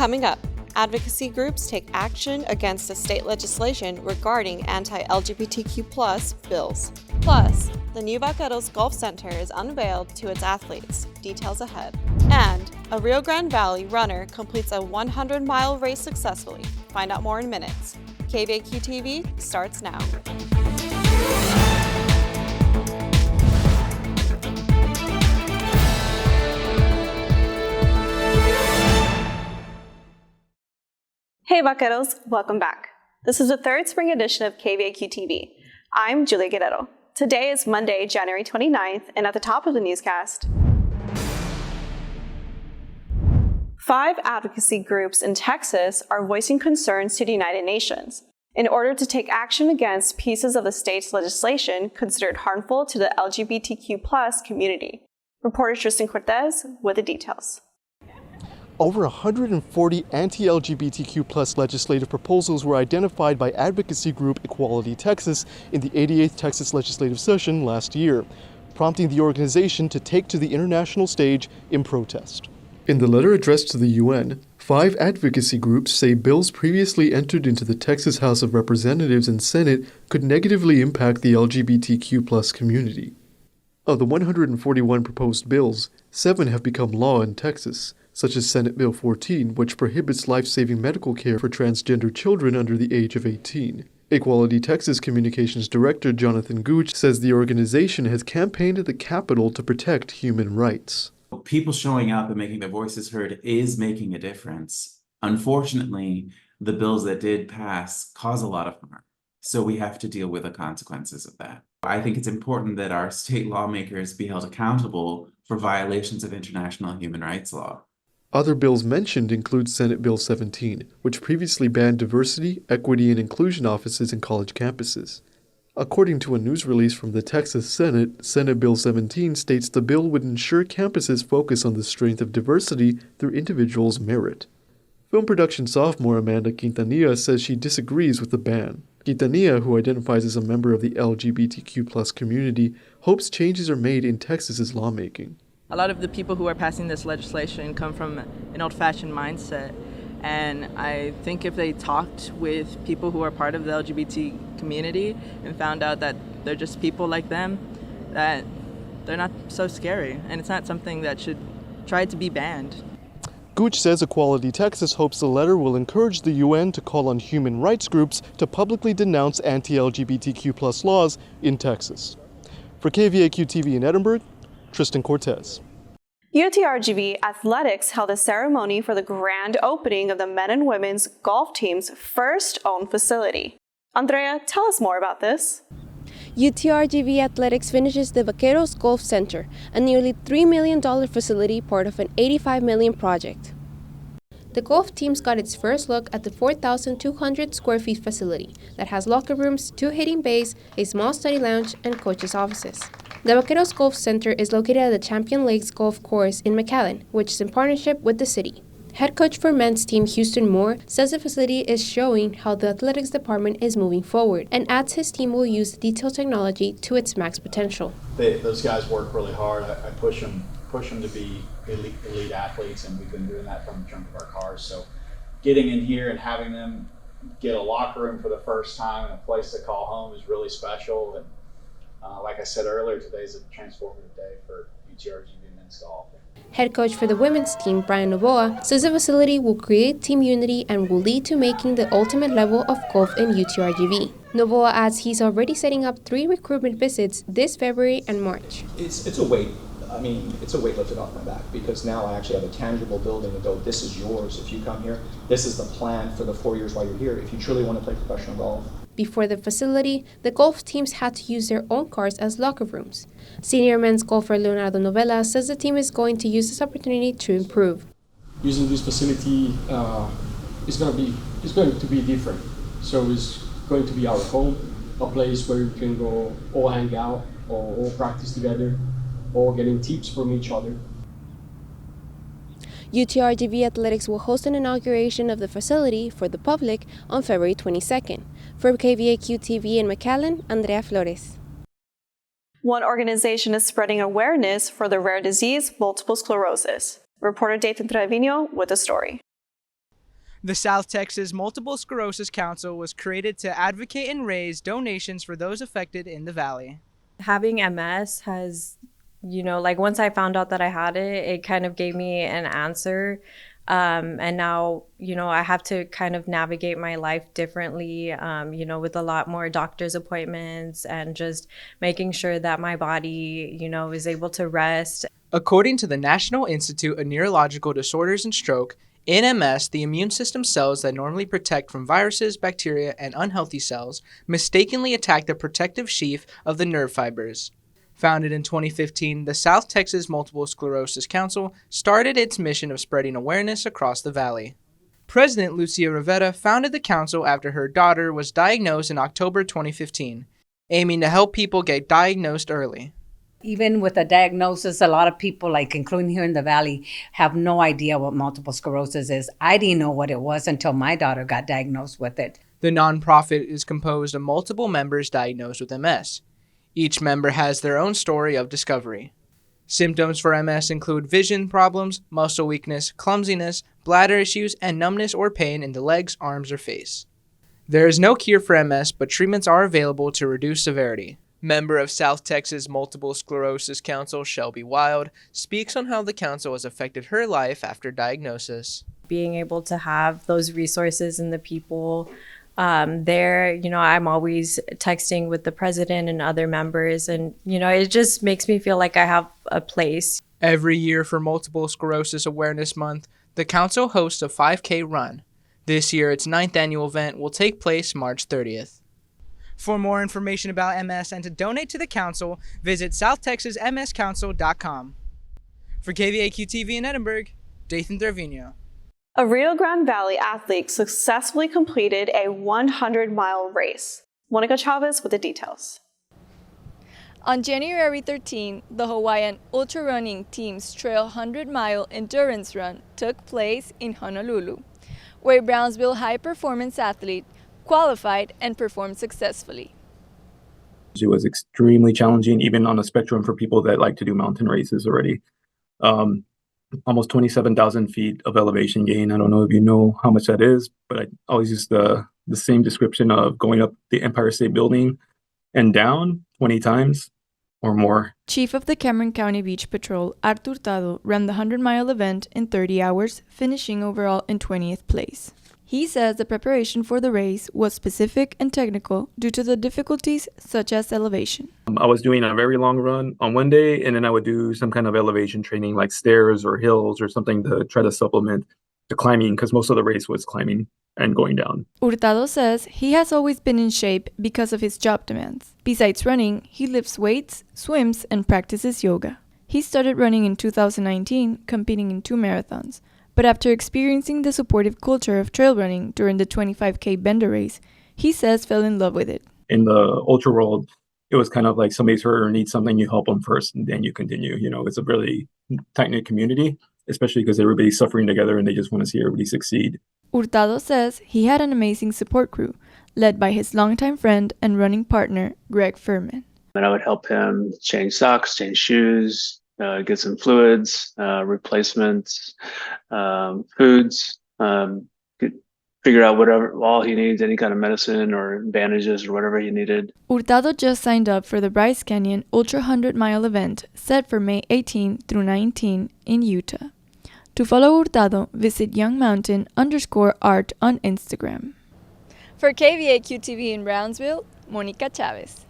Coming up, advocacy groups take action against the state legislation regarding anti-LGBTQ+ bills. Plus, the new Vaqueros Golf Center is unveiled to its athletes. Details ahead. And a Rio Grande Valley runner completes a 100-mile race successfully. Find out more in minutes. KVAQ-TV starts now. Hey Vaqueros, welcome back. This is the third spring edition of KVAQ-TV. I'm Julia Guerrero. Today is Monday, January 29th, and at the top of the newscast, 5 advocacy groups in Texas are voicing concerns to the United Nations in order to take action against pieces of the state's legislation considered harmful to the LGBTQ+ community. Reporter Tristan Cortez with the details. Over 140 anti-LGBTQ+ legislative proposals were identified by advocacy group Equality Texas in the 88th Texas legislative session last year, prompting the organization to take to the international stage in protest. In the letter addressed to the UN, 5 advocacy groups say bills previously entered into the Texas House of Representatives and Senate could negatively impact the LGBTQ+ community. Of the 141 proposed bills, 7 have become law in Texas, such as Senate Bill 14, which prohibits life-saving medical care for transgender children under the age of 18. Equality Texas Communications Director Jonathan Gooch says the organization has campaigned at the Capitol to protect human rights. People showing up and making their voices heard is making a difference. Unfortunately, the bills that did pass cause a lot of harm, so we have to deal with the consequences of that. I think it's important that our state lawmakers be held accountable for violations of international human rights law. Other bills mentioned include Senate Bill 17, which previously banned diversity, equity, and inclusion offices in college campuses. According to a news release from the Texas Senate, Senate Bill 17 states the bill would ensure campuses focus on the strength of diversity through individuals' merit. Film production sophomore Amanda Quintanilla says she disagrees with the ban. Quintanilla, who identifies as a member of the LGBTQ+ community, hopes changes are made in Texas's lawmaking. A lot of the people who are passing this legislation come from an old-fashioned mindset, and I think if they talked with people who are part of the LGBT community and found out that they're just people like them, that they're not so scary, and it's not something that should try to be banned. Gooch says Equality Texas hopes the letter will encourage the UN to call on human rights groups to publicly denounce anti-LGBTQ+ laws in Texas. For KVAQ-TV in Edinburgh, Tristan Cortez. UTRGV Athletics held a ceremony for the grand opening of the men and women's golf team's first owned facility. Andrea, tell us more about this. UTRGV Athletics finishes the Vaqueros Golf Center, a nearly $3 million facility part of an $85 million project. The golf team's got its first look at the 4,200 square feet facility that has locker rooms, 2 hitting bays, a small study lounge, and coaches' offices. The Vaqueros Golf Center is located at the Champion Lakes Golf Course in McAllen, which is in partnership with the city. Head coach for men's team Houston Moore says the facility is showing how the athletics department is moving forward and adds his team will use detailed technology to its max potential. Those guys work really hard. I push them to be elite athletes, and we've been doing that from the trunk of our cars. So getting in here and having them get a locker room for the first time and a place to call home is really special. And like I said earlier, today's a transformative day for UTRGV men's golf. Head coach for the women's team, Brian Novoa, says the facility will create team unity and will lead to making the ultimate level of golf in UTRGV. Novoa adds he's already setting up 3 recruitment visits this February and March. It's a weight. It's a weight lifted off my back because now I actually have a tangible building to go, this is yours if you come here. This is the plan for the 4 years while you're here if you truly want to play professional golf. Before the facility, the golf teams had to use their own cars as locker rooms. Senior men's golfer Leonardo Novella says the team is going to use this opportunity to improve. Using this facility is going to be different. So it's going to be our home, a place where we can go all hang out or all practice together, or getting tips from each other. UTRGV Athletics will host an inauguration of the facility for the public on February 22nd. For KVAQ-TV in McAllen, Andrea Flores. One organization is spreading awareness for the rare disease multiple sclerosis. Reporter Dayton Trevino with the story. The South Texas Multiple Sclerosis Council was created to advocate and raise donations for those affected in the valley. Having MS has, like once I found out that I had it, it kind of gave me an answer. And now, I have to kind of navigate my life differently, with a lot more doctor's appointments and just making sure that my body, is able to rest. According to the National Institute of Neurological Disorders and Stroke, in MS, the immune system cells that normally protect from viruses, bacteria, and unhealthy cells mistakenly attack the protective sheath of the nerve fibers. Founded in 2015, the South Texas Multiple Sclerosis Council started its mission of spreading awareness across the valley. President Lucia Rivera founded the council after her daughter was diagnosed in October 2015, aiming to help people get diagnosed early. Even with a diagnosis, a lot of people, including here in the Valley, have no idea what multiple sclerosis is. I didn't know what it was until my daughter got diagnosed with it. The nonprofit is composed of multiple members diagnosed with MS. Each member has their own story of discovery. Symptoms for MS include vision problems, muscle weakness, clumsiness, bladder issues, and numbness or pain in the legs, arms, or face. There is no cure for MS, but treatments are available to reduce severity. Member of South Texas Multiple Sclerosis Council, Shelby Wild, speaks on how the council has affected her life after diagnosis. Being able to have those resources and the people there, I'm always texting with the president and other members, and, it just makes me feel like I have a place. Every year for Multiple Sclerosis Awareness Month, the council hosts a 5K run. This year, its 9th annual event will take place March 30th. For more information about MS and to donate to the council, visit southtexasmscouncil.com. For KVAQ-TV in Edinburgh, Dathan Trevino. A Rio Grande Valley athlete successfully completed a 100-mile race. Monica Chavez with the details. On January 13, the Hawaiian ultra running team's Trail 100-mile endurance run took place in Honolulu, where Brownsville high-performance athlete qualified and performed successfully. It was extremely challenging, even on a spectrum for people that like to do mountain races already. Almost 27,000 feet of elevation gain. I don't know if you know how much that is, but I always use the same description of going up the Empire State Building and down 20 times or more. Chief of the Cameron County Beach Patrol, Artur Hurtado, ran the 100-mile event in 30 hours, finishing overall in 20th place. He says the preparation for the race was specific and technical due to the difficulties such as elevation. I was doing a very long run on one day, and then I would do some kind of elevation training like stairs or hills or something to try to supplement the climbing, because most of the race was climbing and going down. Hurtado says he has always been in shape because of his job demands. Besides running, he lifts weights, swims, and practices yoga. He started running in 2019, competing in 2 marathons. But after experiencing the supportive culture of trail running during the 25K Bender race, he says fell in love with it. In the ultra world, it was kind of like somebody's hurt or needs something, you help them first, and then you continue. It's a really tight-knit community, especially because everybody's suffering together and they just want to see everybody succeed. Hurtado says he had an amazing support crew, led by his longtime friend and running partner, Greg Furman. And I would help him change socks, change shoes, get some fluids, replacements, foods, figure out all he needs, any kind of medicine or bandages or whatever he needed. Hurtado just signed up for the Bryce Canyon Ultra 100-mile event set for May 18 through 19 in Utah. To follow Hurtado, visit youngmountain_art on Instagram. For KVAQ-TV in Brownsville, Monica Chavez.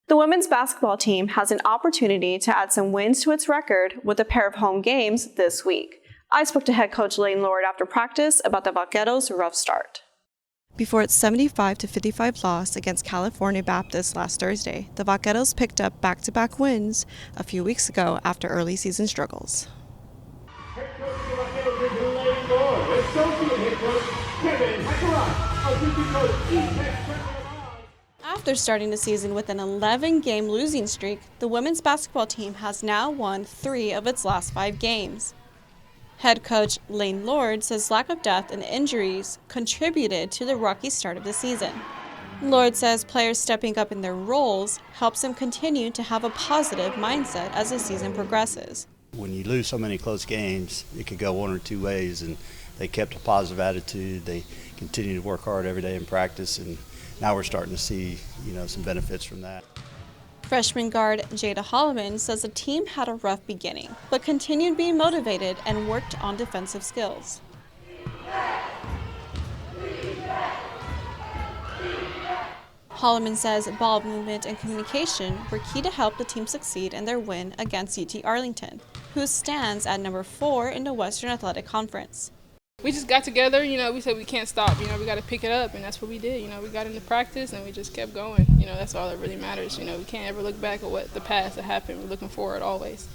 The women's basketball team has an opportunity to add some wins to its record with a pair of home games this week. I spoke to head coach Lane Lord after practice about the Vaqueros' rough start. Before its 75-55 loss against California Baptist last Thursday, the Vaqueros picked up back-to-back wins a few weeks ago after early season struggles. Head coach of the Vaqueros is Lane Lord. Associate head coach Kevin Hackeratt. Assistant coach E-Tech. After starting the season with an 11-game losing streak, the women's basketball team has now won 3 of its last 5 games. Head coach Lane Lord says lack of depth and injuries contributed to the rocky start of the season. Lord says players stepping up in their roles helps them continue to have a positive mindset as the season progresses. When you lose so many close games, it could go one or two ways, and they kept a positive attitude. They continued to work hard every day in practice, and now we're starting to see, some benefits from that. Freshman guard Jada Holloman says the team had a rough beginning, but continued being motivated and worked on defensive skills. Holloman says ball movement and communication were key to help the team succeed in their win against UT Arlington, who stands at number 4 in the Western Athletic Conference. We just got together, we said we can't stop, we got to pick it up, and that's what we did. We got into practice and we just kept going. That's all that really matters. We can't ever look back at what the past that happened. We're looking forward always.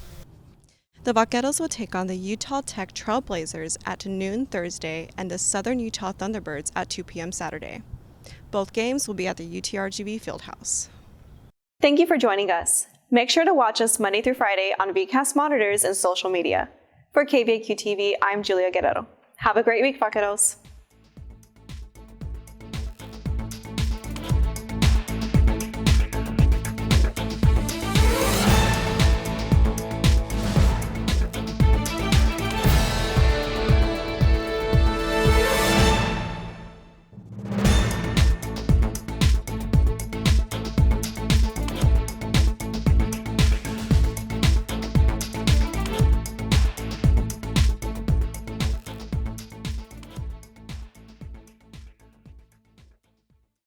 The Vaqueros will take on the Utah Tech Trailblazers at noon Thursday and the Southern Utah Thunderbirds at 2 p.m. Saturday. Both games will be at the UTRGV Fieldhouse. Thank you for joining us. Make sure to watch us Monday through Friday on VCast monitors and social media. For KVAQ-TV, I'm Julia Guerrero. Have a great week, Vaqueros.